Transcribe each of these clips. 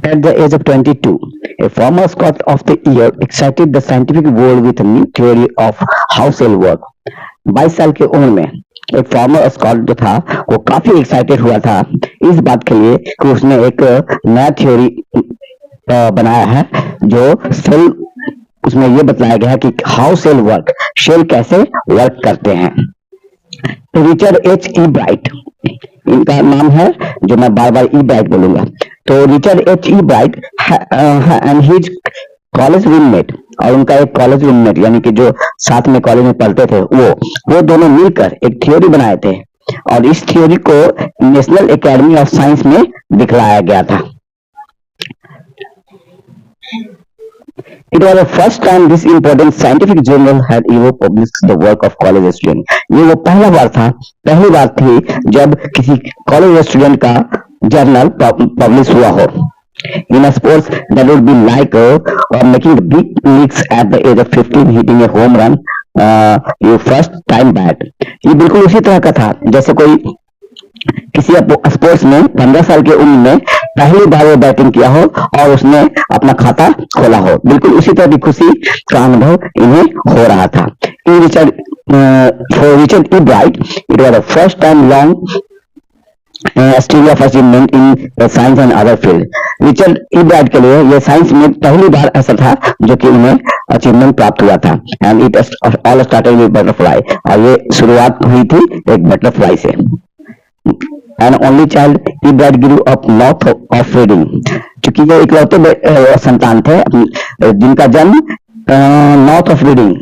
At the age of 22, a former Scot of the Year excited the scientific world with a new theory of how cell work. 22 साल की उम्र में एक farmer Scott जो था वो काफी एक्साइटेड हुआ था इस बात के लिए कि उसने एक नया थ्योरी बनाया है जो सेल उसमें ये बताया गया है कि हाउ सेल वर्क सेल कैसे वर्क करते हैं। रिचर्ड एच ई ब्राइट इनका नाम है जो मैं बार बार ई ब्राइट बोलूंगा। तो Richard H E bright and his college roommate और उनका एक कॉलेज रूममेट यानी कि जो साथ में कॉलेज में पढ़ते थे वो दोनों मिलकर एक थ्योरी बनाए थे और इस थ्योरी को नेशनल एकेडमी ऑफ साइंस में दिखलाया गया था। It was the first time this important scientific journal had ever published the work of college student. ये वो पहली बार थी जब किसी कॉलेज स्टूडेंट का जर्नल पब्लिश हुआ हो। In a sports that would be like making the big leagues at the age of 15, hitting a home run, your first time bat. ये बिल्कुल उसी तरह का था जैसे कोई किसी स्पोर्ट्स में 15 साल की उम्र में पहली बार वो बैटिंग किया हो और उसने अपना खाता खोला हो, बिल्कुल उसी तरह की खुशी का अनुभव इन्हें हो रहा था। For Richard E. Bright, it was the first time long story of achievement in science and other field. Richard E bright के लिए ये साइंस में पहली बार ऐसा था जो कि उन्हें अचीवमेंट प्राप्त हुआ था। And it all started with butterfly और ये शुरुआत हुई थी एक बटरफ्लाई से। And only child E bright grew up north of reading, क्योंकि ये इकलौते संतान थे जिनका जन्म नॉर्थ ऑफ रीडिंग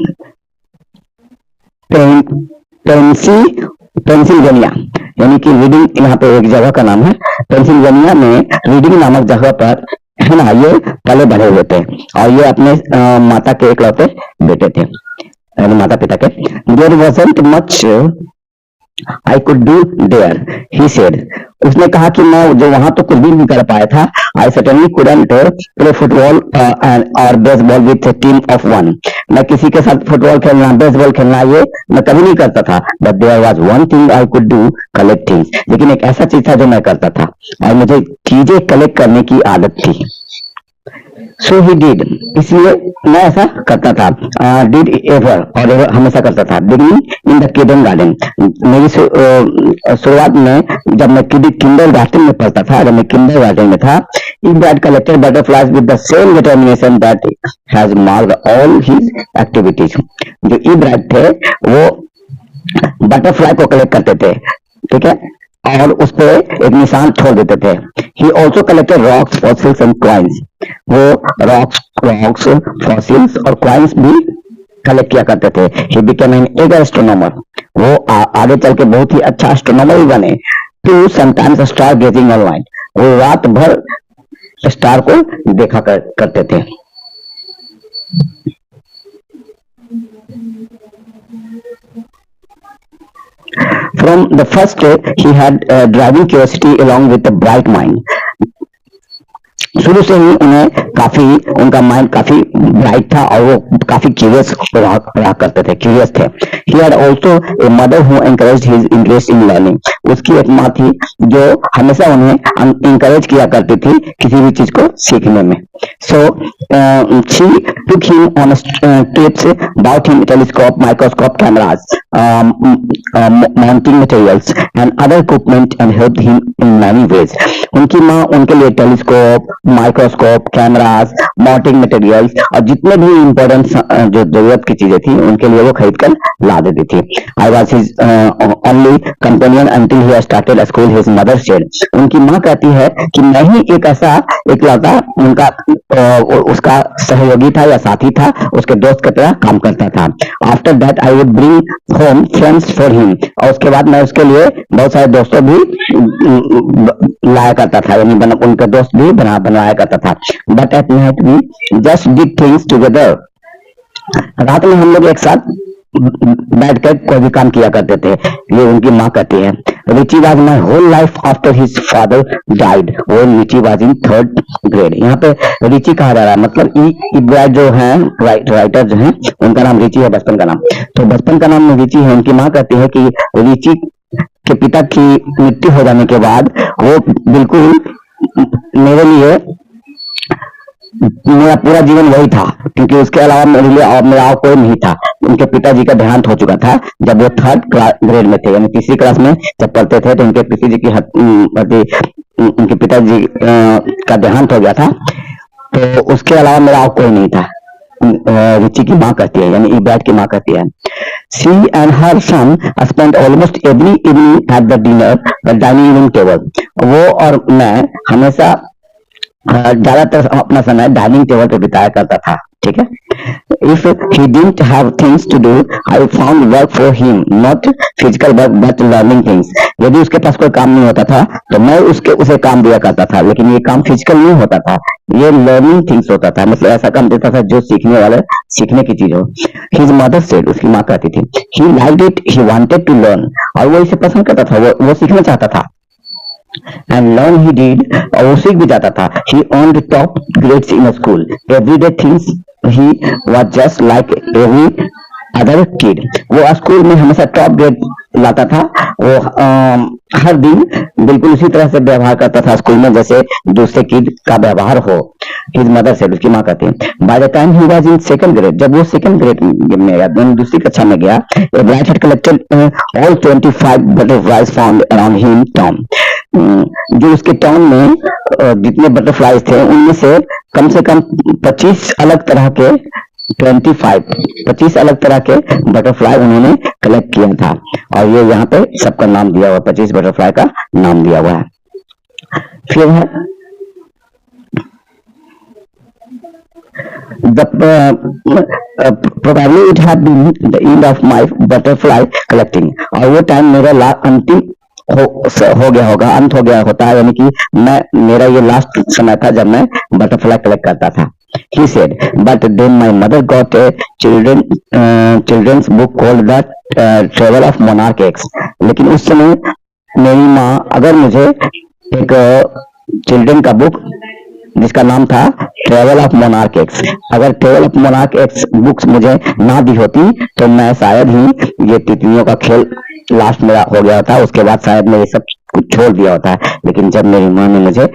पेंसिल्वेनिया यानी कि रीडिंग यहाँ पे एक जगह का नाम है, पेंसिल्वेनिया में रीडिंग नामक जगह पर है ना ये पले बढ़े हुए थे और ये अपने माता के इकलौते बेटे थे यानी माता पिता के। There wasn't much I could do there, he said. उसने कहा कि मैं जो वहां तो कुछ भी नहीं कर पाया था। I certainly couldn't play football or baseball with a team of one. मैं किसी के साथ फुटबॉल खेलना बेसबॉल खेलना ये मैं कभी नहीं करता था। But there was one thing I could do, collect things. लेकिन एक ऐसा चीज था जो मैं करता था और मुझे चीजें कलेक्ट करने की आदत थी। So he did, इसलिए मैं ऐसा करता था। Did ever और हमेशा करता था। Beginning in the kindergarten, मेरी शुरुआत में जब मैं किंडरगार्टन में पढ़ता था, जब मैं किंडरगार्टन में था, he had collected butterflies with the same determination that has marked all his activities. जो ई ब्राइट थे वो बटरफ्लाई को कलेक्ट करते थे, ठीक है, और उस पे एक निशान छोड़ देते थे। He also collected rocks, fossils and coins. वो रॉक्स फॉसिल्स और कॉइन्स भी कलेक्ट किया करते थे। He became an eager astronomer. वो आगे चल के बहुत ही अच्छा एस्ट्रोनॉमर भी बने। To sometimes star gazing online. वो रात भर स्टार को देखा करते थे। From the first day, he had driving curiosity along with a bright mind. शुरू से ही उनका माइंड काफी ब्राइट था और वो काफी क्यूरियस रहा करते थे, क्यूरियस थे। He had also a mother who encouraged his interest in learning. उसकी एक माँ थी जो हमेशा उन्हें इंकरेज किया करती थी किसी भी चीज को सीखने में। So she took him on trips, bought him telescope, microscope, cameras, mounting materials and other equipment and helped him in many ways. उनकी माँ उनके लिए telescope, microscope, cameras, mounting materials और जितने भी इम्पोर्टेंट जो जरूरत की चीजें थी उनके लिए वो खरीद कर ला देती थी। I was his only companion until he started school, his mother said. उनकी माँ कहती है कि मैं ही एक ऐसा इकलौता उनका उसका सहयोगी था या साथी था, उसके दोस्त की तरह काम करता था। After that I would bring home friends for him. और उसके बाद मैं उसके लिए बहुत सारे दोस्तों भी लाया करता था, यानी उनके दोस्त भी बनवाया करता था। But at night we just did things together. रात में हम लोग एक साथ बैठकर कोई भी काम किया करते थे, ये उनकी माँ कहती है। Richie was my whole life after his father died when Richie was in 3rd grade. यहाँ पे रिची कहा जा रहा है, मतलब ई ब्राइट जो है राइटर जो है उनका नाम रिची है, बचपन का नाम, तो बचपन का नाम रिची है। उनकी माँ कहती है कि रिची के पिता की मृत्यु हो जाने के बाद वो बिल्कुल मेरे लिए मेरा पूरा जीवन वही था, क्योंकि उसके अलावा मेरे लिए और मेरा और कोई नहीं था। उनके पिताजी का देहांत हो चुका था जब वो थर्ड ग्रेड में थे, यानी तीसरी क्लास में जब पढ़ते थे, तो उनके पिताजी की उनके पिताजी का देहांत हो गया था। तो उसके अलावा मेरा और कोई नहीं था। रिची की माँ कहती है, यानी इब्राहिम की माँ कहती है, she and her son spend almost every evening at the dinner the dining room table. वो और मैं हमेशा ज्यादातर अपना समय डाइनिंग टेबल पे बिताया करता था, ठीक है। If he didn't have things to do, I found work for him, not physical work but learning things. यदि उसके पास कोई काम नहीं होता था तो मैं उसे काम दिया करता था, लेकिन ये काम फिजिकल नहीं होता था, ये लर्निंग थिंग्स होता था, मतलब ऐसा काम देता था जो सीखने की चीज हो। हिज मदर सेड, उसकी माँ कहती थी, he liked it, he wanted to learn, और वो इसे पसंद करता था, वो सीखना चाहता था। And learn he did, और वो सीख भी जाता था। He earned top grades in school. Everyday things he was just like every other kid. वो स्कूल में हमेशा टॉप ग्रेड लाता था। वो हर दिन बिल्कुल उसी तरह से व्यवहार करता था स्कूल में जैसे दूसरे किड का व्यवहार हो। हिज मदर से, उसकी माँ कहती है, by the time he was in second grade, जब वो सेकंड ग्रेड में गया, दूसरी कक्षा में गया, bright had collected all 25 butterflies found around him Tom. जो उसके टाउन में जितने बटरफ्लाइज थे उनमें से कम 25 अलग तरह के 25 अलग तरह के बटरफ्लाई उन्होंने कलेक्ट किया था, और ये यहाँ पे सबका नाम दिया हुआ, 25 बटरफ्लाई का नाम दिया हुआ है। फिर है probably it had been the end of my butterfly collecting, और वो टाइम मेरा अंतिम हो गया होगा, अंत हो गया होता है, यानी कि मेरा ये लास्ट समय था जब मैं बटरफ्लाई कलेक्ट करता था। He said, but then my mother got a children's book called the Travel of Monarch X। लेकिन उस समय मेरी माँ अगर मुझे एक चिल्ड्रन का बुक जिसका नाम था ट्रेवल ऑफ मोनार्क एक्स, अगर travel of Monarch x books मुझे ना दी होती तो मैं शायद ही ये तितलियों का खेल लास्ट मेरा हो गया होता, उसके बाद शायद मैं ये सब कुछ छोड़ दिया होता है। लेकिन जब मेरी माँ ने मुझे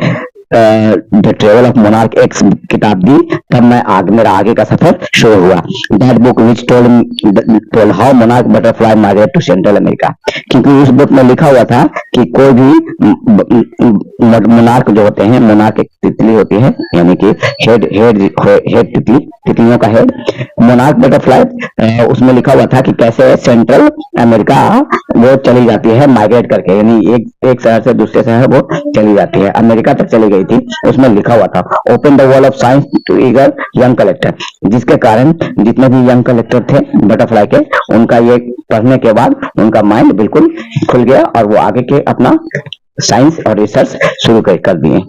the travel of Monarch X किताब दी, तब मेरा आगे का सफर शुरू हुआ। That book which told how monarch butterfly migrate to central America, क्योंकि उस बुक में लिखा हुआ था कि कोई भी मोनार्क जो होते हैं, मोनार्क एक तितली होती है, यानी कि हेड तितलियों का हेड, मोनार्क बटरफ्लाई, उसमें लिखा हुआ था कि कैसे सेंट्रल अमेरिका वो चली जाती है माइग्रेट करके, यानी एक शहर से दूसरे शहर वो चली जाती है, अमेरिका तक चली गई थी। उसमें लिखा हुआ था open the world of science to eager young collector, जिसके कारण जितने भी यंग कलेक्टर थे बटरफ्लाई के, उनका ये पढ़ने के बाद उनका माइंड बिल्कुल खुल गया और वो आगे के अपना साइंस और रिसर्च शुरू कर दिए।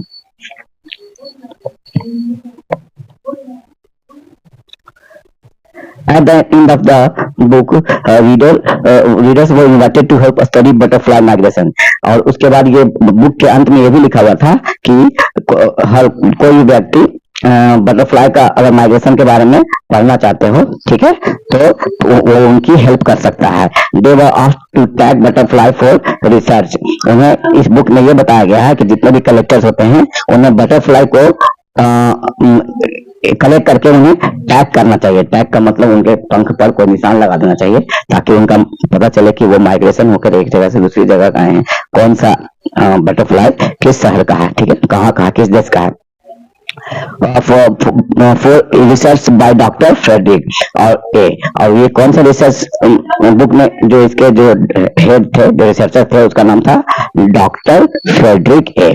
At the end of the book, readers were invited to help study butterfly migration। और उसके बाद ये बुक के अंत में ये भी लिखा हुआ था कि हर कोई व्यक्ति बटरफ्लाई का अगर माइग्रेशन के बारे में पढ़ना चाहते हो, ठीक है, तो वो उनकी हेल्प कर सकता है। They were asked to tag butterfly for research। उन्हें इस बुक में ये बताया गया है कि जितने भी कलेक्टर्स होते हैं उन्हें बटरफ्लाई को कलेक्ट करके उन्हें टैग करना चाहिए। टैग का मतलब उनके पंख पर कोई निशान लगा देना चाहिए ताकि उनका पता चले कि वो माइग्रेशन होकर एक जगह से दूसरी जगह का है, कौन सा बटरफ्लाई किस शहर का है, ठीक है, कहाँ का, किस देश का है। For research by doctor Frederick और ये कौन सा रिसर्च बुक में जो इसके जो हेड थे, जो रिसर्चर थे, उसका नाम था डॉक्टर फ्रेडरिक ए।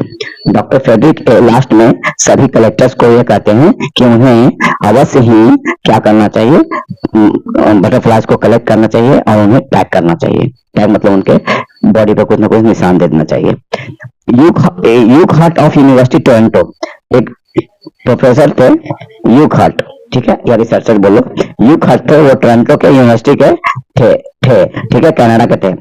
डॉक्टर फ्रेडरिक ए लास्ट में सभी कलेक्टर्स को ये कहते हैं कि उन्हें अवश्य ही क्या करना चाहिए, बटरफ्लाइज को कलेक्ट करना चाहिए और उन्हें टैग करना चाहिए। टैग मतलब उनके बॉडी पर कुछ ना कुछ निशान दे देना चाहिए। यूक हार्ट ऑफ यूनिवर्सिटी टोरंटो, एक प्रोफेसर थे यूक हार्ट, ठीक है, या रिसर्चर बोलो, यूक हार्ट थे, वो टोरंटो के यूनिवर्सिटी के थे, ठीक है, कनाडा के थे।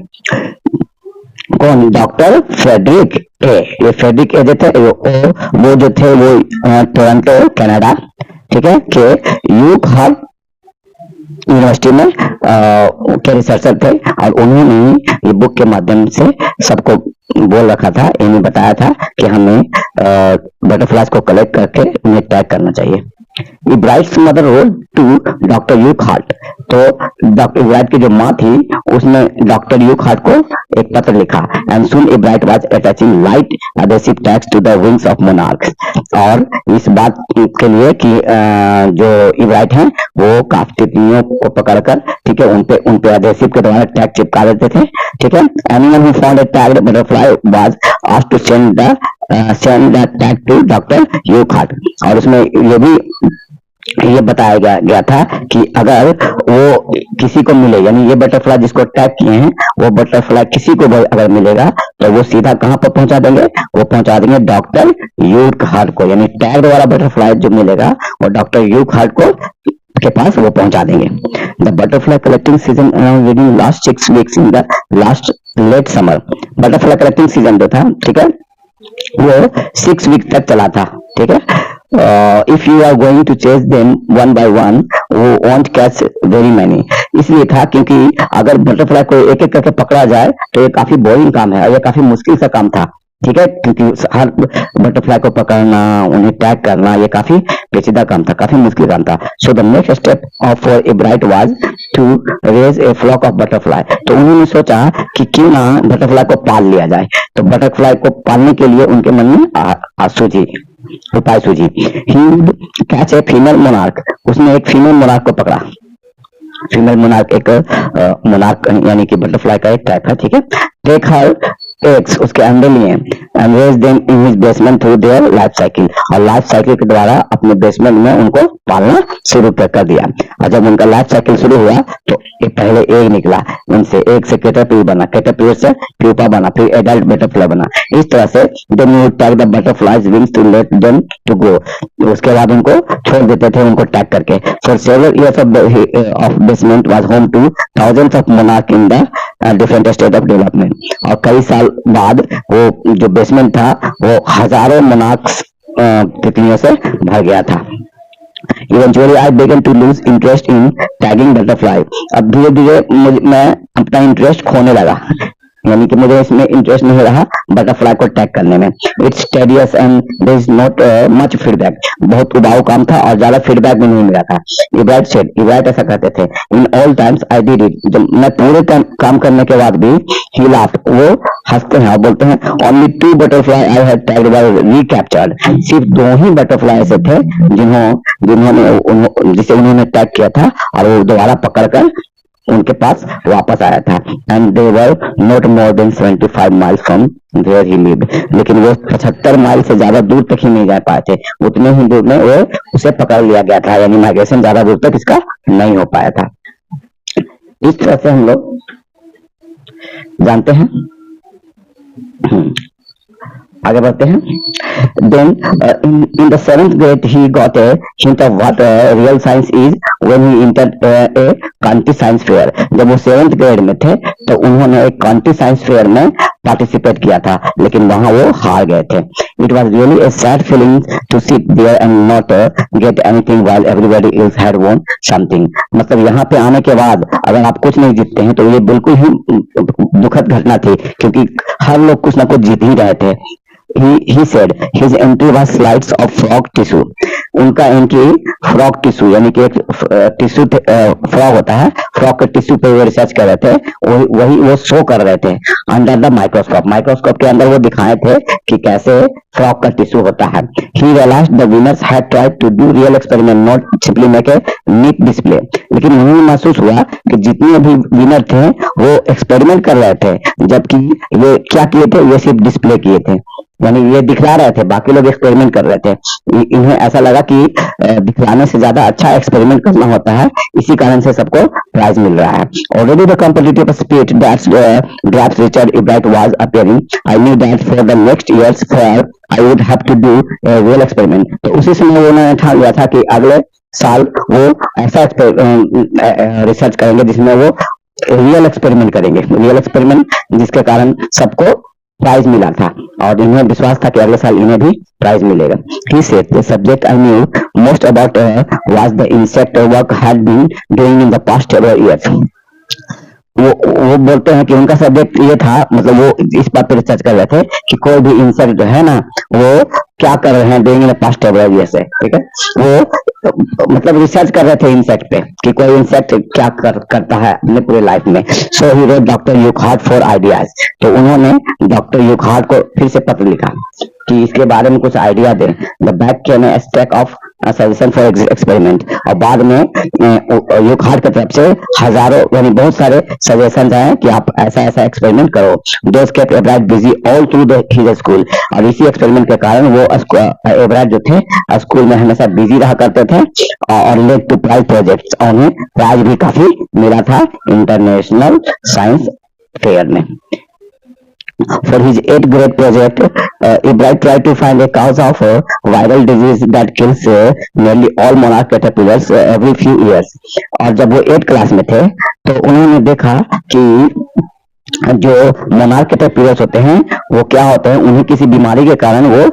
कौन? डॉक्टर फ्रेडरिक ए। ये फ्रेडरिक ए जो थे वो जो थे वो टोरंटो कनाडा, ठीक है, के यूक हार्ट यूनिवर्सिटी में के रिसर्चर थे और उन्होंने ही ये बुक के माध्यम से सबको बोल रखा था, इन्हें बताया था कि हमें बटरफ्लाइज को कलेक्ट करके उन्हें टैग करना चाहिए। Ebright's mother wrote to doctor Urquhart, तो डॉक्टर इब्राइट की जो माँ थी उसने डॉक्टर यूक हार्ट को एक पत्र लिखा। And soon Ebright was attaching light adhesive tags to the wings of monarchs, और इस बात के लिए कि जो इब्राइट हैं वो काफी तितलियों को पकड़कर, ठीक है, उनपे एडहेसिव के द्वारा टैग चिपका देते थे, ठीक है। Anyone who found a tagged butterfly was asked to send the tag to doctor Urquhart, और उसमें ये बताया गया था कि अगर वो किसी को मिले, यानी ये बटरफ्लाई जिसको टैग किए हैं वो बटरफ्लाई किसी को अगर मिलेगा तो वो सीधा कहाँ पर पहुंचा देंगे, वो पहुंचा देंगे डॉक्टर यूक हार्ट को, यानी टैग वाला बटरफ्लाई जो मिलेगा वो डॉक्टर यूक हार्ट को के पास वो पहुंचा देंगे। The butterfly collecting season within last 6 weeks in the last late summer, butterfly collecting season जो था, ठीक है, वो 6 वीक तक चला था, ठीक है। If you are going to chase them one by one वो वॉन्ट कैच वेरी मैनी, इसलिए था क्योंकि अगर बटरफ्लाई को एक एक करके पकड़ा जाए तो ये काफी बोरिंग काम है और ये काफी मुश्किल सा काम था, ठीक है, क्योंकि हर बटरफ्लाई को पकड़ना, उन्हें टैग करना, ये काफी पेचीदा काम था, काफी मुश्किल काम था। So the next step of for Ebright was to raise a flock of butterfly, तो उन्होंने सोचा कि क्यों ना बटरफ्लाई को पाल लिया जाए। तो बटरफ्लाई को पालने के लिए उनके मन में उपाय सूझी। ही कैच ए फीमेल मोनार्क, उसने एक फीमेल मोनार्क को पकड़ा। फीमेल मोनार्क एक मोनार्क यानी कि बटरफ्लाई का एक टाइप है, ठीक है। टेक हर एग्स, उसके अंडे लिए and raise them in his basement through their life cycle, और लाइफ साइकिल के द्वारा अपने बेसमेंट में उनको पालना शुरू कर दिया। और जब उनका लाइफ साइकिल शुरू हुआ तो पहले एग निकला, उनसे एग से कैटरपिलर बना, कैटरपिलर से प्यूपा बना, फिर एडल्ट बटरफ्लाई बना। इस तरह से then you tag the butterflies wings to let them to grow, उसके बाद उनको छोड़ देते थे उनको टैग करके। For several years of basement was home to thousands of monarch in the different state of development, और कई साल बाद वो जो बेसमेंट था वो हजारों मोनार्क्स तितलियों से भर गया था। Eventually I began to lose interest in tagging butterfly, अब धीरे धीरे मैं अपना इंटरेस्ट खोने लगा, यानी कि मुझे इसमें इंटरेस्ट नहीं रहा बटरफ्लाई को टैग करने में। It's tedious and there is not much feedback, बहुत उबाऊ काम था और ज्यादा फीडबैक भी नहीं मिला था। इब्राइट सेड, इब्राइट ऐसा कहते थे, in all times I did it, जब मैं पूरे काम करने के बाद भी ही लाफ्ड, वो हंसते हैं और बोलते हैं, only 2 butterfly I had tagged were recaptured, सिर्फ 2 ही बटरफ्लाई ऐसे थे जिसे उन्होंने टैग किया था और वो दोबारा पकड़कर उनके पास वापस आया था। And they were not more than 75 miles from where he lived, लेकिन वो 75 माइल से ज्यादा दूर तक ही नहीं जा पाए थे, उतने ही दूर में वो उसे पकड़ लिया गया था, यानी माइग्रेशन ज्यादा दूर तक इसका नहीं हो पाया था। इस तरह से हम लोग जानते हैं। आगे बढ़ते हैं। Then in the 7th grade he got a hint of what real science is when he entered a county science fair. जब वो 7th grade में थे तो उन्होंने एक county science fair में पार्टिसिपेट किया था, लेकिन वहां वो हार गए थे। It was really a sad feeling to sit there and not get anything while everybody else had won something. मतलब यहाँ पे आने के बाद अगर आप कुछ नहीं जीतते हैं तो ये बिल्कुल ही दुखद घटना थी, क्योंकि हर लोग कुछ ना कुछ जीत ही रहे थे। He said his entry was slides of frog tissue. उनका एंट्री फ्रॉग टिश्यू यानी कि एक टिश्यू फ्रॉग होता है, फ्रॉग के टिश्यू पे वो रिसर्च कर रहे थे, वही वो शो कर रहे थे अंडर द माइक्रोस्कोप। माइक्रोस्कोप के अंदर वो दिखाए थे कि कैसे फ्रॉग का टिश्यू होता है। He realized the winners had tried to do real experiment, not simply make a neat display. लेकिन उन्हें महसूस हुआ कि जितने भी विनर थे वो एक्सपेरिमेंट कर रहे थे, जबकि ये क्या किए थे, ये सिर्फ डिस्प्ले किए थे, यानी ये दिखला रहे थे, बाकी लोग एक्सपेरिमेंट कर रहे थे। इन्हें ऐसा लगा कि दिखलाने से ज्यादा अच्छा एक्सपेरिमेंट करना होता है, इसी कारण से सबको प्राइज मिल रहा है। Already the competitive spirit that's Richard Ebright was appearing, I knew that for the next year's fair I would have to do a real experiment. तो उसी समय उन्होंने ठान लिया था कि अगले साल वो ऐसा रिसर्च करेंगे जिसमें वो रियल एक्सपेरिमेंट करेंगे, रियल एक्सपेरिमेंट जिसके कारण सबको प्राइज मिला था और इन्हें विश्वास था कि अगले साल इन्हें भी प्राइज मिलेगा। He said the subject I knew most about was the insect work had been doing in the past several years. वो बोलते हैं कि उनका सब्जेक्ट ये था, मतलब वो इस बात पर रिसर्च कर रहे थे कि कोई भी इंसेक्ट जो है ना वो क्या कर रहे हैं doing in past several years से, ठीक है। वो मतलब रिसर्च कर रहे थे इंसेक्ट पे कि कोई इंसेक्ट क्या करता है अपने पूरे लाइफ में। So he wrote doctor Urquhart for ideas, तो उन्होंने डॉक्टर यूकहार्ट को फिर से पत्र लिखा कि इसके बारे में कुछ आइडिया दें। The back can a stack of suggestion for experiment, और बाद में यूकहार्ट की तरफ से हजारों यानी बहुत सारे सजेशन आए कि आप ऐसा ऐसा एक्सपेरिमेंट करो। Those kept Ebright busy all through his school, और इसी एक्सपेरिमेंट के कारण वो एब्राइट जो थे स्कूल में हमेशा बिजी रहा करते थे और लेड टू प्राइज प्रोजेक्ट्स, और उन्हें प्राइज भी काफी मिला था इंटरनेशनल साइंस फेयर में। For his 8th grade project, Ebright tried to find a cause of viral disease that kills nearly all monarch caterpillars every few years. और जब वो 8th क्लास में थे तो उन्होंने देखा कि जो मोनार्क कैटरपिलर्स होते हैं वो क्या होते हैं, उन्हें किसी बीमारी के कारण वो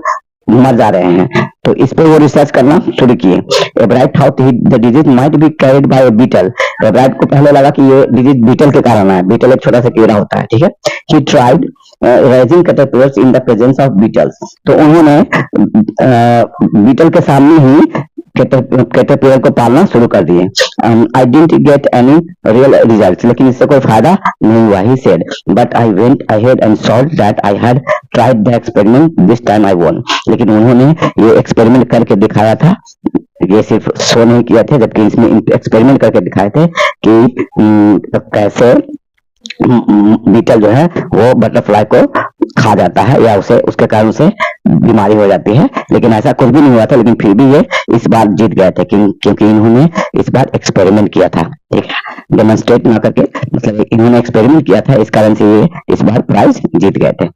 मर जा रहे हैं, तो इस पे वो रिसर्च करना शुरू किए। Ebright thought the disease might be carried by a beetle, Ebright को पहले लगा कि ये डिजीज बीटल के कारण है, बीटल एक छोटा सा कीड़ा होता है, ठीक है। He tried raising caterpillars in the presence of beetles, तो उन्होंने बीटल के सामने ही कैटरपिलर को पालना शुरू कर दिए। I didn't get any real result, लेकिन इससे कोई फायदा नहीं हुआ। He said but I went ahead and solve that I had tried the experiment this time I won, लेकिन उन्होंने ये एक्सपेरिमेंट करके दिखाया था, ये सिर्फ शो नहीं किया थे, जबकि इसमें एक्सपेरिमेंट करके दिखाए थे कि कैसे बीटल जो है वो बटरफ्लाई को खा जाता है या उसे उसके कारण उसे बीमारी हो जाती है, लेकिन ऐसा कुछ भी नहीं हुआ था। लेकिन फिर भी ये इस बार जीत गए थे क्योंकि इन्होंने इस बार एक्सपेरिमेंट किया था, ठीक है, डेमोन्स्ट्रेट ना करके, मतलब इन्होंने एक्सपेरिमेंट किया था, इस कारण से ये इस बार प्राइज जीत गए थे।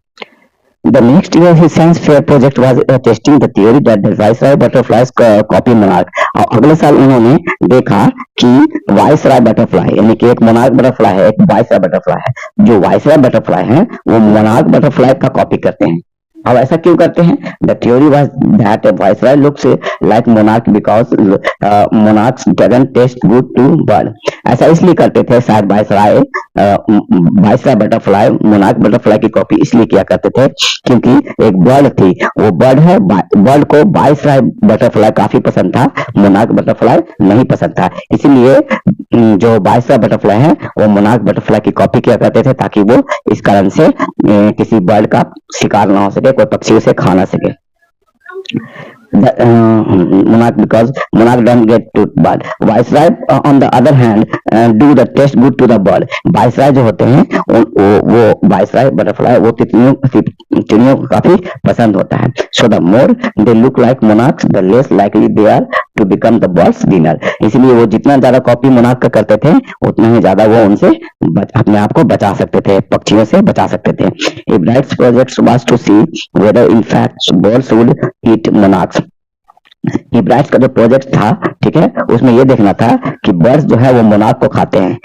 The next year his science fair project was testing the theory that the viceroy butterflies copy monarch, और अगले साल उन्होंने देखा कि वाइसराय बटरफ्लाई यानी कि एक मोनार्क बटरफ्लाई है, एक वाइसराय बटरफ्लाई है, जो वाइसराय बटरफ्लाई है वो मोनार्क बटरफ्लाई का कॉपी करते हैं। अब ऐसा क्यों करते हैं? The theory was that viceroy looks like monarch because monarchs doesn't taste good to bird, ऐसा इसलिए करते थे शायद वाइसराय बटरफ्लाई मोनार्क बटरफ्लाई की कॉपी इसलिए किया करते थे क्योंकि एक बर्ड थी, वो बर्ड है, बर्ड को वाइसराय बटरफ्लाई काफी पसंद था, मोनार्क बटरफ्लाई नहीं पसंद था, इसीलिए जो वाइसराय बटरफ्लाई है वो मोनार्क बटरफ्लाई की कॉपी किया करते थे ताकि वो इस कारण से किसी बर्ड का शिकार ना हो सके, कोई पक्षी उसे खा ना सके। monarch because monarch don't get to bird. Viceroy on the other hand do the taste good to the bird. Viceroy जो होते हैं वो viceroy butterfly वो तितलियों को काफी पसंद होता है. So the more they look like monarchs, the less likely they are to become the bird's dinner. इसलिए वो जितना ज्यादा कॉपी मोनार्क का करते थे उतना ही ज्यादा वो उनसे अपने आप को बचा सकते थे, पक्षियों से बचा सकते थे. Ebright's project was to see whether in fact birds would eat monarchs. इब्राइट्स का जो प्रोजेक्ट था, ठीक है, उसमें ये देखना था कि बर्ड्स जो है वो मोनार्क को खाते हैं,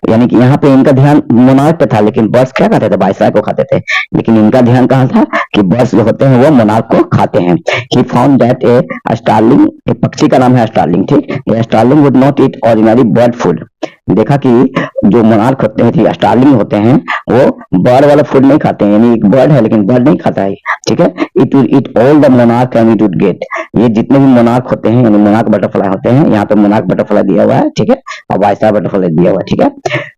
यानी कि यहाँ पे इनका ध्यान मोनार्क पे था, लेकिन बर्ड्स क्या खाते थे? वाइसराय को खाते थे, लेकिन इनका ध्यान कहाँ था कि बर्ड्स जो होते हैं वो मोनार्क को खाते हैं. He found that a starling, एक पक्षी का नाम है स्टार्लिंग, ठीक, ये starling would not eat ordinary bird food. देखा कि जो मोनार्क होते हैं, स्टार्लिंग होते हैं, वो बर्ड वाला फूड नहीं खाते हैं, यानी एक बर्ड है लेकिन बर्ड नहीं खाता है, ठीक है. It will eat all the monarch and it would get, ये जितने भी मोनार्क होते हैं यानी मोनार्क बटरफ्लाई होते हैं, यहाँ पे मोनार्क बटरफ्लाई दिया हुआ है, ठीक है, और वाइसराय बटरफ्लाई दिया हुआ है, ठीक है,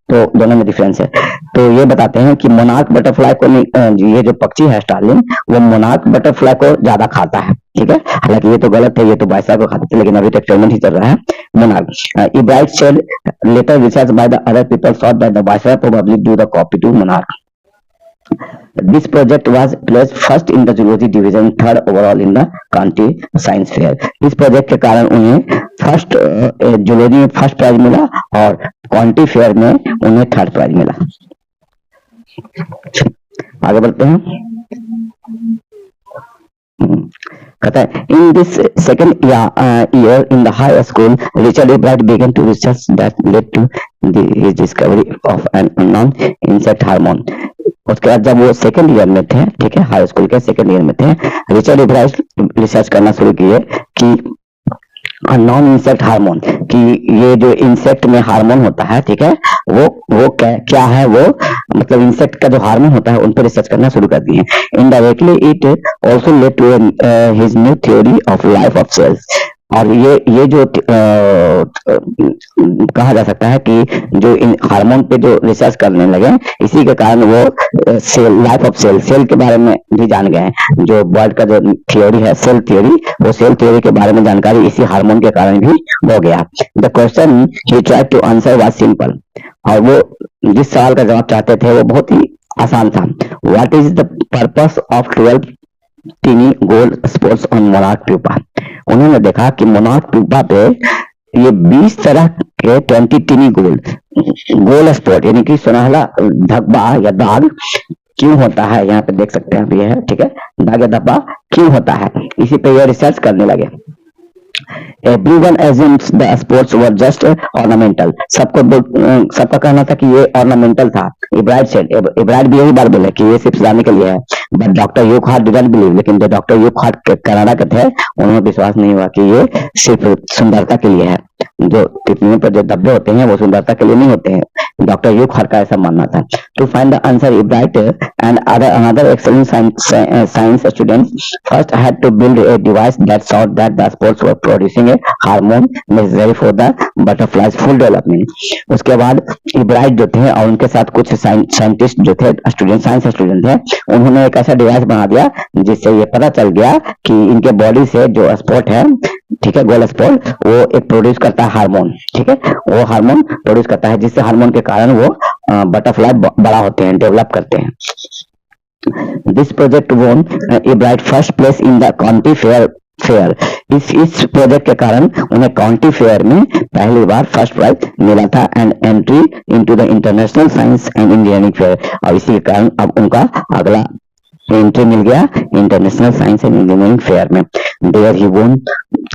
तो दोनों में डिफरेंस है. तो ये बताते हैं कि मोनार्क बटरफ्लाई को, ये जो पक्षी है स्टार्लिंग, वो मोनार्क बटरफ्लाई को ज्यादा खाता है, ठीक है. हालांकि ये तो गलत है, ये तो वाइसराय को खाते थे, लेकिन अभी तो एक्सपेरिमेंट ही चल रहा है. Monarch Ebright said later research by the other people thought that the viceroy probably do the copy to monarch. This project was placed first in the zoology division, third overall in the county science fair. इस project के कारण उन्हें first zoology में first prize मिला और county fair में उन्हें third prize मिला. आगे बढ़ते हैं. कहता है in this second year in the high school Richard Ebright began to research that led to his discovery of an unknown insect hormone. उसके बाद जब वो सेकंड ईयर में थे, ठीक है, हाई स्कूल के सेकंड ईयर में थे, रिचर्ड ए ब्राइट रिसर्च करना शुरू किए कि नॉन इंसेक्ट हार्मोन, कि ये जो इंसेक्ट में हार्मोन होता है, ठीक है, वो क्या है, वो मतलब इंसेक्ट का जो हार्मोन होता है उन पर रिसर्च करना शुरू कर दिए। Indirectly it also led to his new theory of life of cells. और ये जो कहा जा सकता है कि जो इन हार्मोन पे जो रिसर्च करने लगे, इसी के कारण वो cell, life of cell, cell के बारे में भी जान गए। जो वर्ड का जो थ्योरी है सेल थ्योरी, वो सेल थ्योरी के बारे में जानकारी इसी हार्मोन के कारण भी हो गया। The question he tried to answer was simple, और वो जिस सवाल का जवाब चाहते थे वो बहुत ही आसान था। What is the purpose of 12 tiny gold spots on monarch pupa. उन्होंने देखा कि मोनार्क प्यूपा पे ये 20 तरह के 20 टीनी गोल्ड स्पॉट यानी कि सुनहला धब्बा या दाग क्यों होता है, यहाँ पे देख सकते हैं आप, ये है, ठीक है, दाग या धब्बा क्यों होता है, इसी पे ये रिसर्च करने लगे। Everyone assumes the sports were just ornamental। सबका कहना था कि ये ornamental था। इब्राइट भी यही बात बोले कि ये सिर्फ जाने के लिए है। बट डॉक्टर यूकहार्ट डिडंट बिलीव, लेकिन जो डॉक्टर यूकहार्ट कनाडा के थे उन्हें विश्वास नहीं हुआ कि ये सिर्फ सुंदरता के लिए है। जो तितलियों पर जो धब्बे होते हैं वो सुंदरता के लिए नहीं होते हैं। डॉक्टर यूकहार्ट का ऐसा मानना था। To find the answer Ebright and another excellent science student first had to build a device that sought that the spots were producing a hormone necessary for the butterflies full development. उसके बाद Ebright जो थे और उनके साथ कुछ scientist जो थे, साइंस स्टूडेंट थे, उन्होंने एक ऐसा डिवाइस बना दिया जिससे ये पता चल गया कि इनके बॉडी से जो स्पॉट है, ठीक है, गोल्ड स्पॉट, वो एक प्रोड्यूस करता है हार्मोन, ठीक है, वो हार्मोन प्रोड्यूस करता है जिससे हार्मोन के कारण वो बटरफ्लाई बड़ा होते हैं, डेवलप करते हैं। दिस प्रोजेक्ट वोन a bright first place in the county fair. इस प्रोजेक्ट के कारण उन्हें काउंटी फेयर में पहली बार फर्स्ट प्राइज मिला था and entry into the international science and engineering fair. और इसी के कारण अब उनका अगला एंट्री मिल गया international science and engineering fair में। देयर ही वोन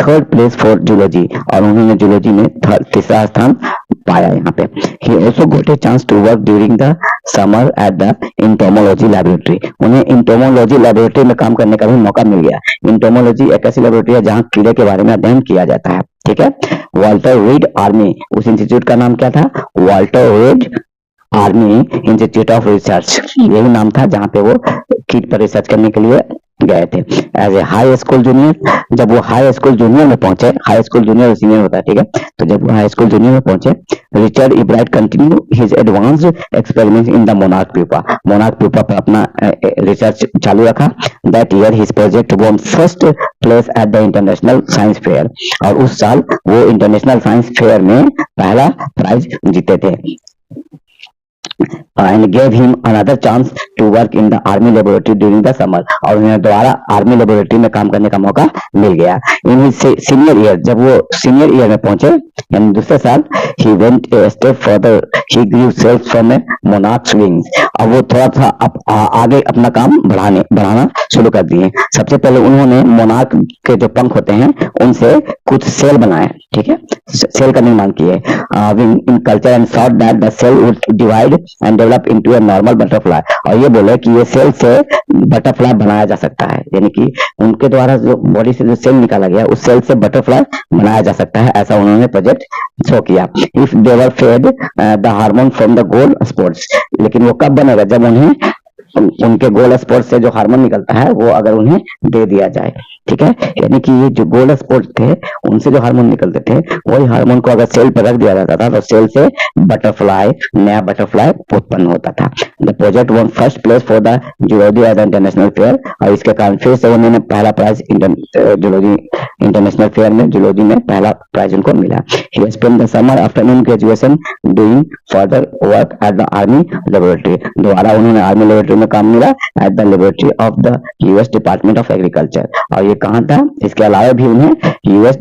थर्ड प्लेस फॉर जूलॉजी, और उन्होंने जूलॉजी में तीसरा स्थान पाया। यहाँ पे ही also got a chance to work during the summer at the entomology laboratory. उन्हें इंटोमोलॉजी लैबोरेटरी में काम करने का भी मौका मिल गया। इंटोमोलॉजी एक ऐसी लैबोरेटरी है जहाँ कीड़े के बारे में अध्ययन किया जाता है, ठीक है। वॉल्टर रीड आर्मी, उस इंस्टीट्यूट का नाम क्या था, Walter read army institute of research, यही नाम था जहाँ पे वो कीट पर रिसर्च करने के लिए गए थे। As a high school junior, जब वो हाई स्कूल जूनियर में पहुंचे, हाई स्कूल जूनियर और सीनियर होता है, ठीक है, तो जब वो हाई स्कूल जूनियर में पहुंचे, Richard Ebright continue his advanced experiments in the monarch pupa. Monarch pupa पर अपना रिसर्च चालू रखा। That year his project won first place at the international science fair, और उस साल वो इंटरनेशनल साइंस फेयर में पहला प्राइज जीते थे। and gave him another chance to work in the army laboratory during the summer, और उन्हें दोबारा आर्मी लेबोरेटरी में काम करने का मौका मिल गया। इन सीनियर ईयर, जब वो सीनियर ईयर में पहुंचे यानी दूसरे साल, he went a step further, he grew cells from a monarch's wings। अब वो थोड़ा सा आगे अपना काम बढ़ाना शुरू कर दिए। सबसे पहले उन्होंने मोनार्क के जो पंख होते हैं उनसे कुछ सेल बनाए, ठीक है, सेल का निर्माण किए। In culture and sought that the cell would divide and develop into a normal butterfly, और ये बोले कि ये सेल से बटरफ्लाई बनाया जा सकता है, यानी कि उनके द्वारा जो बॉडी से जो सेल निकाला गया उस सेल से बटरफ्लाई बनाया जा सकता है, ऐसा उन्होंने प्रोजेक्ट शो किया। If they were fed the hormone from the gold spots, लेकिन वो कब बनेगा, जब उन्हें उनके गोल्ड स्पॉट से जो हार्मोन निकलता है वो अगर उन्हें दे दिया जाए, ठीक है, यानी कि ये जो गोल्ड स्पॉट थे उनसे जो हार्मोन निकलते थे वही हार्मोन को अगर सेल पर रख दिया जाता था तो सेल से बटरफ्लाई, नया बटरफ्लाई उत्पन्न होता था। The project one first place for the zoology eight the international fair, और इसके कारण फिर से उन्होंने पहला प्राइज जूलॉजी इंटरनेशनल फेयर में जूलॉजी में पहला प्राइज उनको मिला। ही spent the summer afternoon graduation doing further work at the army laboratory, दोबारा उन्होंने आर्मी लेबोरेटरी में काम मिला at the laboratory of the US department of agriculture, और ये कहाँ था, इसके अलावा भी उन्हें यूएस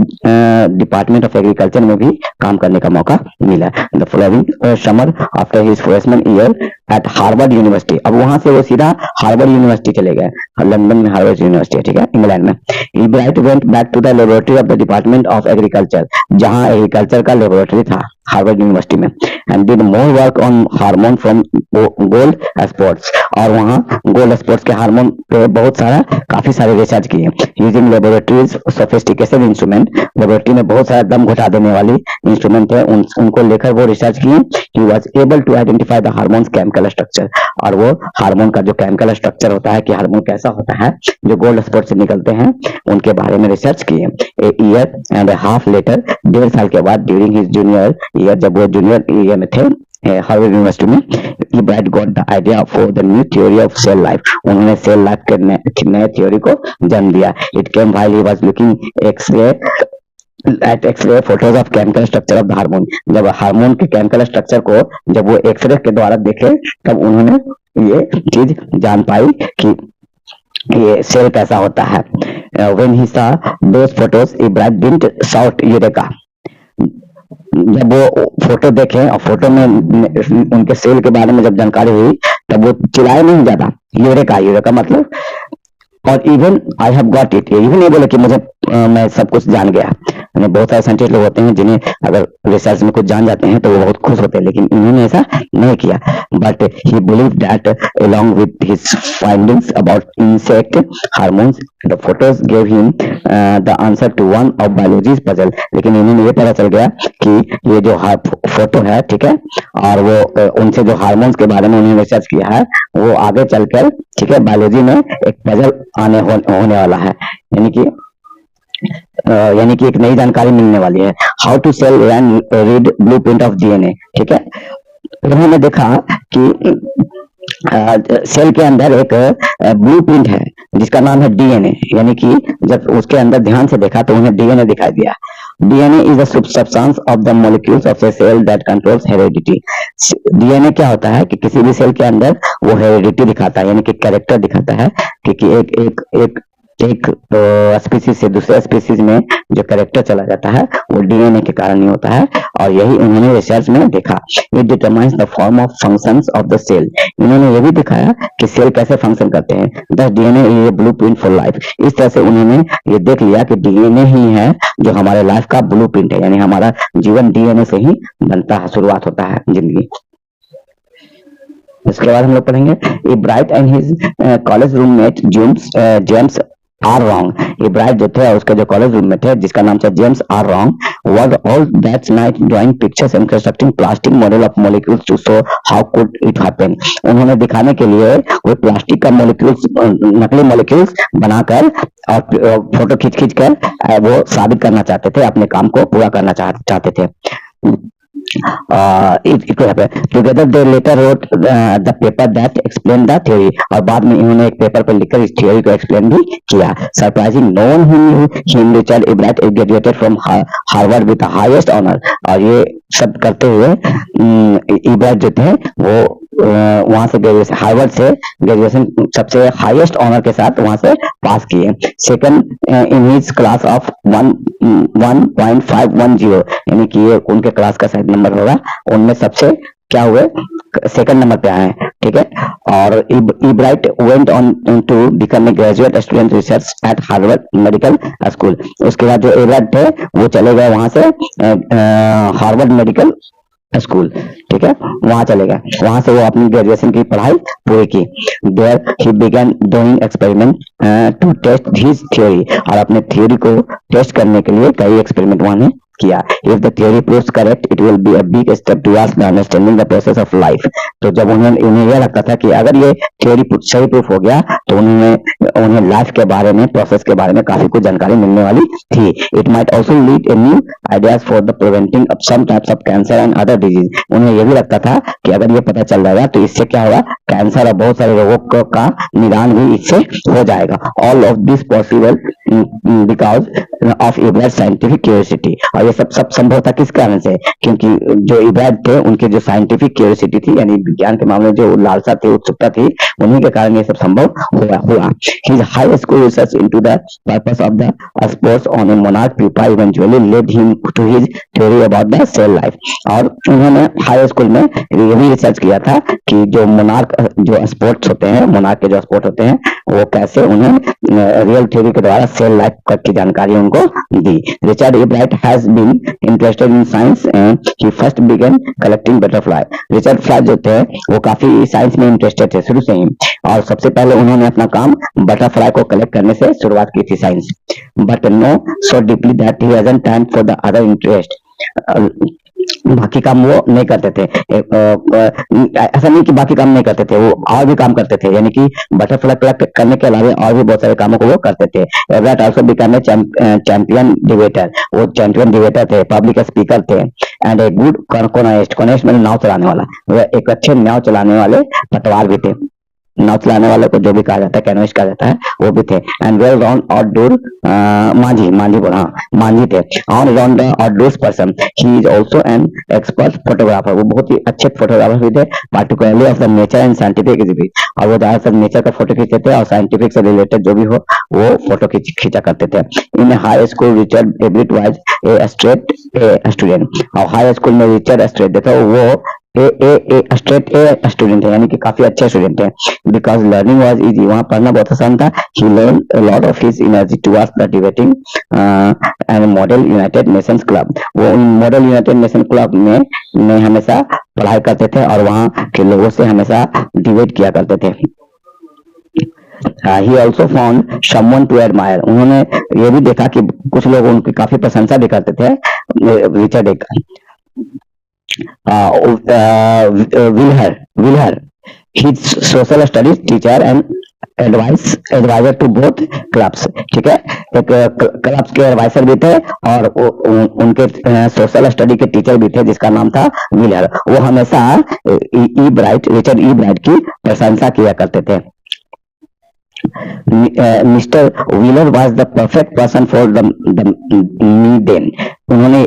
डिपार्टमेंट ऑफ एग्रीकल्चर में भी काम करने का मौका मिला। The following summer after his freshman year eight Harvard university. अब वहां से वो सीधा हार्वर्ड यूनिवर्सिटी चले गए, लंदन में हार्वर्ड यूनिवर्सिटी है, ठीक है, इंग्लैंड में। Ebright went back to the laboratory of the department of agriculture, जहां एग्रीकल्चर का लेबोरेटरी था हार्वर्ड यूनिवर्सिटी में, and did more work on hormone from gold spots, और वहां गोल्ड स्पोर्ट्स के हार्मोन पे बहुत सारा काफी सारे रिसर्च किए। Using laboratories sophisticated instrument, laboratory में बहुत सारा दम घुटा देने वाली इंस्ट्रूमेंट है, उनको लेकर वो रिसर्च किए। He was able to identify the hormones chemical structure, और वो हार्मोन का जो केमिकल स्ट्रक्चर होता है कि हार्मोन कैसा होता है जो गोल्ड स्पोर्ट से निकलते हैं, उनके बारे में रिसर्च किए। A year and a half later, 1.5 साल के बाद, ड्यूरिंग हिज जूनियर ईयर, जब वो जूनियर ईयर में थे हार्वर्ड यूनिवर्सिटी में, Ebright got the idea for the new theory of cell life, उन्होंने सेल लाइफ के नए थ्योरी को जन्म दिया। It came while he was looking X ray photos of chemical structure of the hormone, जब हार्मोन के chemical structure को जब वो एक्सरे के द्वारा देखे, तब उन्होंने ये चीज जान पाई कि ये सेल कैसा होता है। When he saw those photos, Ebright didn't shout eureka, जब वो फोटो देखे और फोटो में उनके सेल के बारे में जब जानकारी हुई, तब वो चिल्लाए नहीं ज्यादा, यूरेका, यूरेका मतलब, और even I have got it, even ये बोले कि मुझे मैं सब कुछ जान गया। बहुत सारे साइंटिस्ट लोग होते हैं जिन्हें अगर रिसर्च में कुछ जान जाते हैं तो वो बहुत खुश होते हैं, लेकिन इन्होंने ऐसा नहीं किया। But he believe that along with his findings about insect hormones, the photos gave him the answer to one of biology's puzzle, लेकिन इन्हें ये पता चल गया कि ये जो फोटो है, ठीक है, और वो उनसे जो हार्मोन्स के बारे में उन्होंने रिसर्च किया है, वो आगे चलकर, ठीक है, बायोलॉजी में एक पजल होने वाला है, यानी कि एक नई जानकारी मिलने वाली है। How to cell and read blueprint of DNA, ठीक है। उन्होंने देखा कि सेल के अंदर एक ब्लूप्रिंट है जिसका नाम है डीएनए, यानी कि जब उसके अंदर ध्यान से देखा तो उन्हें डीएनए दिखाई दिया। DNA is the substance of the molecules of a cell that controls heredity. DNA क्या होता है कि किसी भी सेल के अंदर वो हेरेडिटी दिखाता है, यानी कि कैरेक्टर दिखाता है कि एक स्पीसीज से दूसरे स्पीसीज में जो कैरेक्टर चला जाता है वो डीएनए के कारण ही होता है, और यही उन्होंने रिसर्च में देखा। It determines the form of functions of the cell, इन्होंने ये भी दिखाया कि सेल कैसे फंक्शन करते हैं। The DNA is a blueprint for life, इस तरह से उन्होंने ये देख लिया कि डीएनए ही है जो हमारे लाइफ का ब्लूप्रिंट है, यानी हमारा जीवन डीएनए से ही बनता है, शुरुआत होता है जिंदगी। इसके बाद हम लोग पढ़ेंगे Ebright and his college roommate James R Wong. Ebright जो थे उसके जो कॉलेज रूम में थे जिसका नाम था James R Wong, was all that night drawing pictures and constructing plastic model of molecules to show how could it happen। उन्होंने दिखाने के लिए वो प्लास्टिक का मॉलिक्यूल्स, नकली मॉलिक्यूल्स बनाकर और फोटो खींच कर वो साबित करना चाहते थे, अपने काम को पूरा करना चाहते थे। it could happen. Together they later wrote the paper that explained the theory, और बाद में इन्होंने एक पेपर पर लिखकर इस थ्योरी को एक्सप्लेन भी किया। Surprising, no one who knew him, Richard Ibrahim, graduated from Harvard with the highest honor। और ये सब करते हुए इब्राहिम जो थे वो वहां से ग्रेजुएशन, हार्वर्ड से ग्रेजुएशन सबसे हाईएस्ट ऑनर के साथ वहां से पास किए। Second in his class of 1.510, यानी कि ये उनके क्लास का शायद नंबर होगा, उनमें सबसे क्या हुए, सेकंड नंबर पे आए, ठीक है। और Ebright went on to become a graduate student research at Harvard Medical School. उसके बाद जो इब्राइट थे वो चले गए वहां से हार्वर्ड मेडिकल स्कूल, ठीक है, वहां चले गए, वहां से वो अपनी ग्रेजुएशन की पढ़ाई पूरी की। There he began doing experiment to test his theory, और अपने थ्योरी को टेस्ट करने के लिए कई एक्सपेरिमेंट वहां किया। If the theory proves correct, it will be a big step towards the understanding the process of life। तो जब उन्हें यह लगता था कि अगर ये थ्योरी सही प्रूफ हो गया तो उन्हें लाइफ के बारे में, प्रोसेस के बारे में काफी कुछ जानकारी मिलने वाली थी। It might also lead a new ideas for the preventing of some types of cancer and other disease। उन्हें यह भी लगता था कि अगर ये पता चल जाएगा तो इससे क्या होगा, कैंसर और बहुत सारे रोगों का निदान भी इससे हो जाएगा। All of this possible because of Ibrahim scientific curiosity. और ये सब संभव था किस कारण से, क्योंकि जो इब्राहिम थे उनके जो साइंटिफिक क्यूरियोसिटी थी, यानी विज्ञान के मामले में जो लालसा थी, उत्सुकता थी, उन्हीं के कारण ये सब संभव हुआ। His high school research into the purpose of the sports on a monarch pupa eventually led him to his theory about the cell life। और उन्होंने हाई स्कूल में ये भी रिसर्च किया था कि जो मोनार्क जो स्पोर्ट्स होते हैं, मोनार्क के जो स्पोर्ट होते हैं, वो कैसे उन्हें रियल थ्योरी के द्वारा सेल लाइफ की जानकारी उनको दी। Richard Ebright has been interested in science and he first began collecting butterfly. Richard fly जो थे वो काफी साइंस में इंटरेस्टेड थे शुरू से ही, और सबसे पहले उन्होंने अपना काम बटरफ्लाई को कलेक्ट करने से शुरुआत की थी science. But no so deeply that he hasn't time for the other interest. बाकी काम वो नहीं करते थे, ऐसा नहीं कि बाकी काम नहीं करते थे, वो और भी काम करते थे, यानी कि बटरफ्लाई कलेक्ट करने के अलावा और भी बहुत सारे कामों को वो करते थे। Everett also become a champion debater. वो चैंपियन डिबेटर थे, पब्लिक स्पीकर थे, एंड ए गुड कॉनेस्ट। कॉनेस्ट मैंने नाव चलाने वाला, वो एक अच्छे नाव चलाने वाले पटवार भी थे। नाव चलाने वाले को जो भी कहा जाता है, कैनोइस्ट कहा जाता है, वो भी थे। एंड वेल राउंड आउटडोर मांझी थे, all round outdoors person. He is also an expert photographer. वो बहुत ही अच्छे फोटोग्राफर भी थे, particularly of the nature and scientific exhibit. और वो ज्यादातर नेचर का फोटो खींचते थे और साइंटिफिक से रिलेटेड जो भी हो वो फोटो खींचा करते थे। In high school Richard Ebright was a straight student. और हाई स्कूल में रिचर्ड स्ट्रेट था, वो स्ट्रेट ए स्टूडेंट है, यानी कि काफी अच्छे स्टूडेंट है। बिकॉज लर्निंग वाज इजी, वहाँ पढ़ना बहुत आसान था। He learn a lot of his energy towards the debating and model United Nations club. वो मॉडल यूनाइटेड नेशन क्लब में हमेशा पढ़ाई करते थे और वहाँ के लोगों से हमेशा डिबेट किया करते थे। He also found someone to admire. उन्होंने ये भी देखा कि कुछ लोग उनकी काफी प्रशंसा भी करते थे। रिचर्ड एक Wilher, his social studies teacher and advisor to both clubs। ठीक है, एक क्लब्स के एडवाइजर भी थे और उनके सोशल स्टडी के टीचर भी थे जिसका नाम था विलर। वो हमेशा रिचर्ड ई ब्राइट की प्रशंसा किया करते थे। Mr. Wheeler was the perfect person for the me then। उन्होंने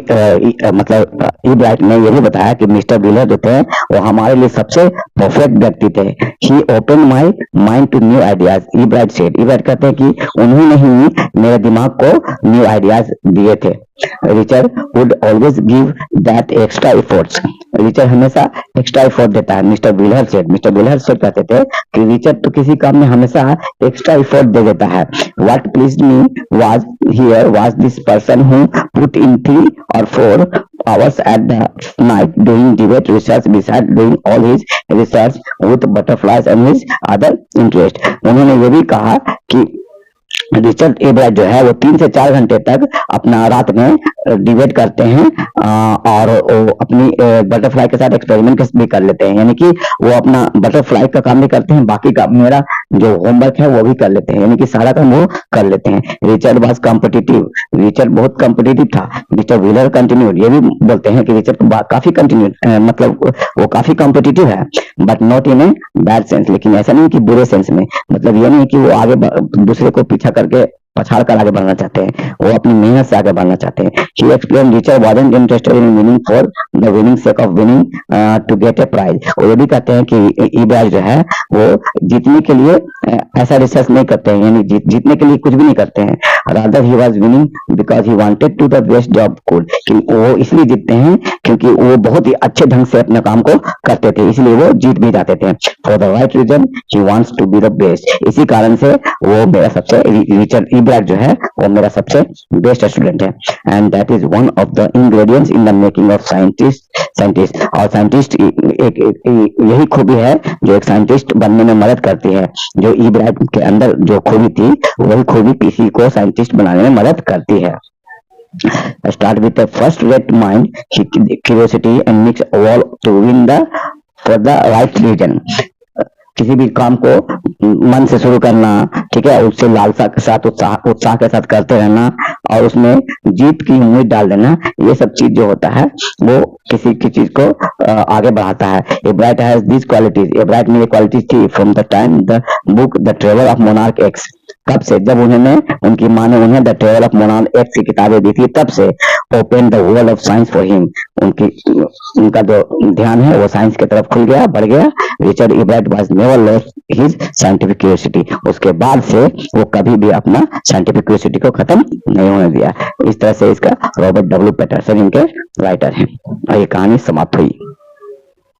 मतलब ई ब्राइट ने ये भी बताया कि मिस्टर व्हीलर जो थे वो हमारे लिए सबसे परफेक्ट व्यक्ति थे। He open my mind to new ideas. Ebright said, Ebright कहते हैं कि उन्होंने ही मेरे दिमाग को न्यू आइडियाज दिए थे। Richard would always give that extra efforts. Richard हमेशा एक्स्ट्रा एफर्ट देता है। मिस्टर व्हीलर सेड कहते थे कि रिचर्ड तो किसी काम में हमेशा एक्स्ट्रा एफर्ट दे देता है। What pleased me was this person who put in 3 or 4 hours at the night doing debate research beside doing all his research with butterflies and his other interest। उन्होंने ये भी कहा कि रिचर्ड ए ब्राइट जो है वो 3 से 4 घंटे तक अपना रात में डिबेट करते हैं और वो अपनी बटरफ्लाई के साथ एक्सपेरिमेंट भी कर लेते हैं, यानी कि वो अपना बटरफ्लाई का काम भी करते हैं, बाकी का मेरा जो होमवर्क है वो भी कर लेते हैं, यानी कि सारा काम वो कर लेते हैं। Richard was competitive. रिचर्ड बहुत कॉम्पिटिटिव था। मिस्टर व्हीलर कंटिन्यूड, ये भी बोलते हैं कि रिचर्ड काफी कंटिन्यू मतलब वो काफी कॉम्पिटिटिव है, but not in a bad sense. लेकिन ऐसा नहीं कि बुरे सेंस में, मतलब ये नहीं कि वो आगे दूसरे को पीछा करके पछाड़ कर आगे बढ़ना चाहते हैं, वो अपनी मेहनत से आगे बढ़ना चाहते हैं। He explained Richard wasn't interested in winning for the winning sake of winning to get a prize। वो ये भी कहते हैं कि इब्राहिम जो है वो जीतने के लिए ऐसा रिसर्च नहीं करते हैं, यानी जीतने के लिए कुछ भी नहीं करते हैं। Rather he was winning because he wanted to the best job could। कि वो इसलिए जीतते हैं क्योंकि वो बहुत ही अच्छे ढंग से अपने काम को करते थे, इसलिए वो जीत भी जाते थे। For the right reason he wants to be the best। इसी कारण से वो मेरा सबसे रिचर्ड इब्राहिम जो है वो मेरा सबसे बेस्ट स्टूडेंट है। And that is one of the ingredients in the making of scientist. और साइंटिस्ट एक यही खूबी है जो एक साइंटिस्ट बनने में मदद करती है। जो इब्राहिम के अंदर जो खूबी थी वही खूबी किसी को साइंटिस्ट बनाने में मदद करती है। Start with the first rate mind, curiosity and mix all to win the for the right reason। किसी भी काम को मन से शुरू करना, ठीक है, उससे लालसा के साथ उत्साह के साथ करते रहना और उसमें जीत की उम्मीद डाल देना, ये सब चीज जो होता है वो किसी की चीज को आगे बढ़ाता है। Ibrahim has this qualities. Ibrahim में ये क्वालिटीज थी from the time the book the travel of Monarch x. कब से, जब उन्होंने, उनकी माँ ने उन्हें the travel of monal x की किताबें दी थी, तब से open the world of science for him, उनकी, उनका जो ध्यान है वो साइंस की तरफ खुल गया, बढ़ गया। Richard Ebright was never lost his scientific curiosity, उसके बाद से वो कभी भी अपना साइंटिफिक क्यूरियोसिटी को खत्म नहीं होने दिया। इस तरह से इसका रॉबर्ट डब्ल्यू पैटरसन इनके राइटर हैं, और ये कहानी समाप्त हुई।